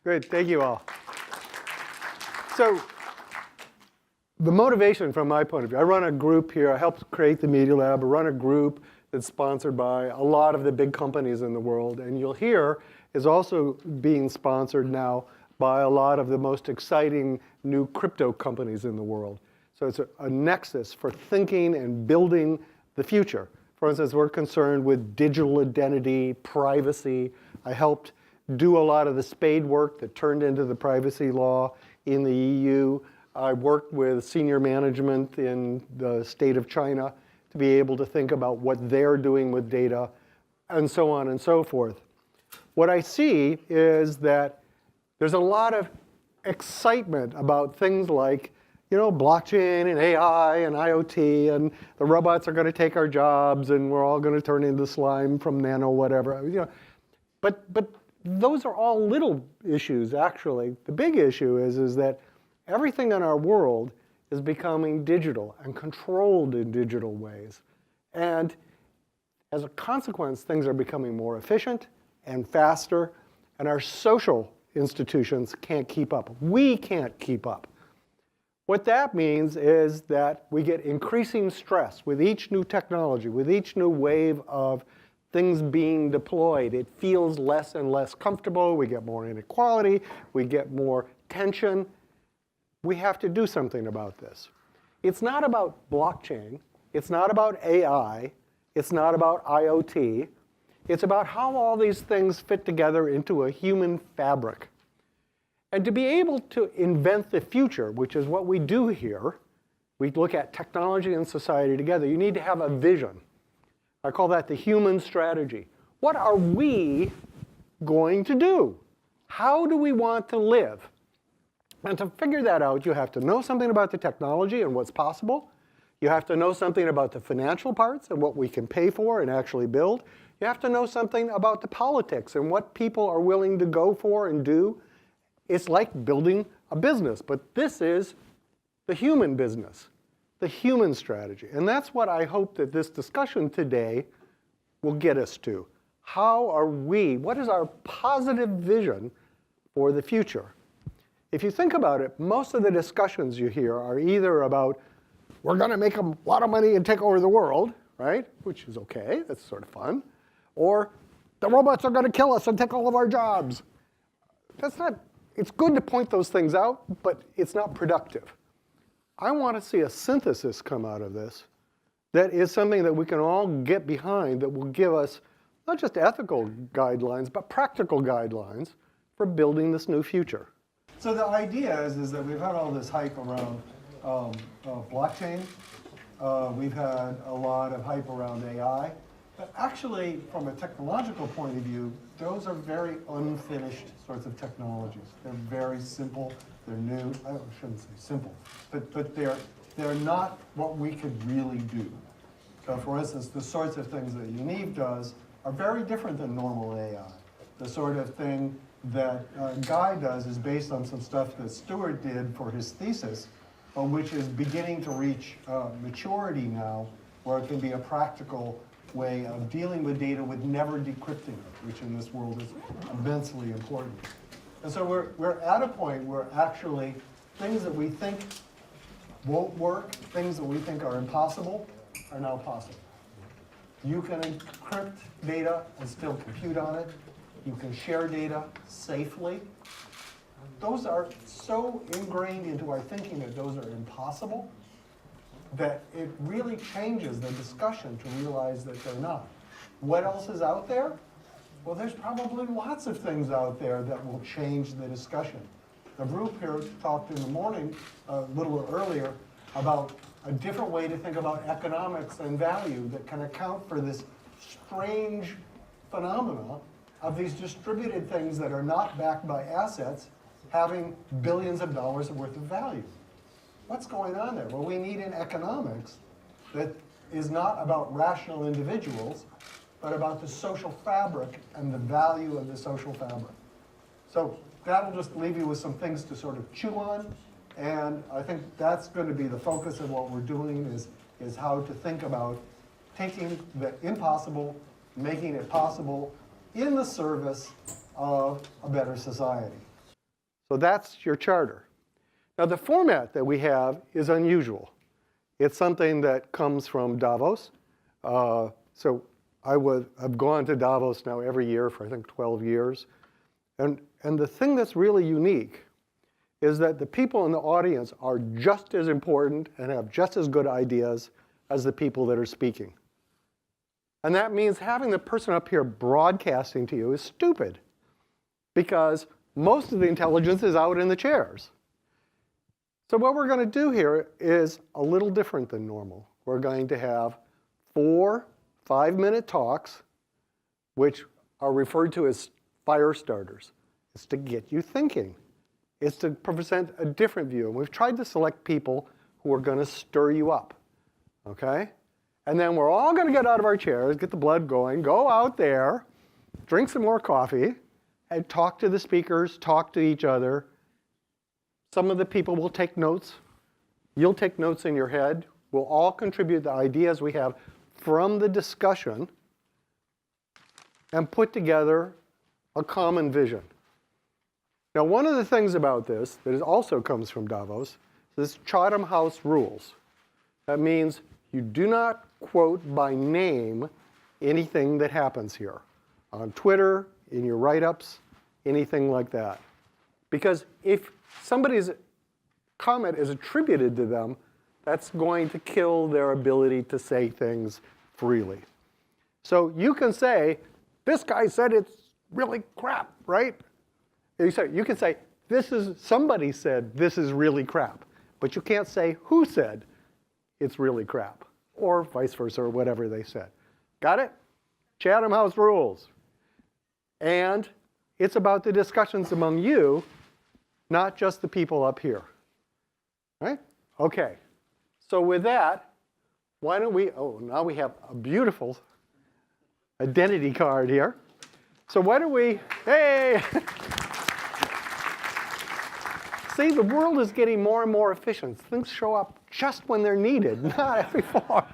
Great, thank you all. So the motivation from my point of view, I run a group here. I helped create the Media Lab. I run a group that's sponsored by a lot of the big companies in the world. And you'll hear is also being sponsored now by a lot of the most exciting new crypto companies in the world. So it's a nexus for thinking and building the future. For instance, we're concerned with digital identity, privacy. I helped do a lot of the spade work that turned into the privacy law in the EU. I worked with senior management in the state of China to be able to think about what they're doing with data, and so on and so forth. What I see is that there's a lot of excitement about things like, blockchain and AI and IoT, and the robots are going to take our jobs, and we're all going to turn into slime from nano whatever. But those are all little issues, actually. The big issue is that everything in our world is becoming digital and controlled in digital ways. And as a consequence, things are becoming more efficient and faster, and our social institutions can't keep up. We can't keep up. What that means is that we get increasing stress with each new technology, with each new wave of things being deployed. It feels less and less comfortable. We get more inequality. We get more tension. We have to do something about this. It's not about blockchain. It's not about AI. It's not about IoT. It's about how all these things fit together into a human fabric. And to be able to invent the future, which is what we do here, we look at technology and society together, you need to have a vision. I call that the human strategy. What are we going to do? How do we want to live? And to figure that out, you have to know something about the technology and what's possible. You have to know something about the financial parts and what we can pay for and actually build. You have to know something about the politics and what people are willing to go for and do. It's like building a business, but this is the human business, the human strategy. And that's what I hope that this discussion today will get us to. How are we, what is our positive vision for the future? If you think about it, most of the discussions you hear are either about, we're going to make a lot of money and take over the world, right? Which is okay, that's sort of fun. Or the robots are going to kill us and take all of our jobs. That's not, it's good to point those things out, but it's not productive. I want to see a synthesis come out of this that is something that we can all get behind that will give us not just ethical guidelines, but practical guidelines for building this new future. So the idea is that we've had all this hype around blockchain. We've had a lot of hype around AI. But actually, from a technological point of view, those are very unfinished sorts of technologies. They're very simple. They're new. I shouldn't say simple, but they're not what we could really do. So for instance, the sorts of things that Yaniv does are very different than normal AI. The sort of thing that Guy does is based on some stuff that Stuart did for his thesis, which is beginning to reach maturity now, where it can be a practical way of dealing with data with never decrypting it, which in this world is immensely important. And so we're at a point where actually things that we think won't work, things that we think are impossible, are now possible. You can encrypt data and still compute on it. You can share data safely. Those are so ingrained into our thinking that those are impossible that it really changes the discussion to realize that they're not. What else is out there? Well, there's probably lots of things out there that will change the discussion. The group here talked in the morning, a little earlier, about a different way to think about economics and value that can account for this strange phenomena of these distributed things that are not backed by assets having billions of dollars worth of value. What's going on there? Well, we need an economics that is not about rational individuals, but about the social fabric and the value of the social fabric. So that'll just leave you with some things to sort of chew on. And I think that's going to be the focus of what we're doing is how to think about taking the impossible, making it possible in the service of a better society. So that's your charter. Now, the format that we have is unusual. It's something that comes from Davos. So I've gone to Davos now every year for, I think, 12 years. And the thing that's really unique is that the people in the audience are just as important and have just as good ideas as the people that are speaking. And that means having the person up here broadcasting to you is stupid, because most of the intelligence is out in the chairs. So what we're going to do here is a little different than normal. We're going to have 4 5-minute talks, which are referred to as fire starters. It's to get you thinking. It's to present a different view. And we've tried to select people who are going to stir you up, okay? And then we're all going to get out of our chairs, get the blood going, go out there, drink some more coffee, and talk to the speakers, talk to each other. Some of the people will take notes. You'll take notes in your head. We'll all contribute the ideas we have from the discussion and put together a common vision. Now, one of the things about this that also comes from Davos is Chatham House rules. That means you do not quote by name anything that happens here on Twitter, in your write-ups, anything like that. Because if somebody's comment is attributed to them, that's going to kill their ability to say things freely. So you can say, this guy said it's really crap, right? You can say, somebody said this is really crap. But you can't say who said it's really crap, or vice versa, or whatever they said. Got it? Chatham House rules. And it's about the discussions among you, not just the people up here. Right? Okay. So with that, why don't we, now we have a beautiful identity card here. So why don't we, hey! See, the world is getting more and more efficient. Things show up just when they're needed, not before.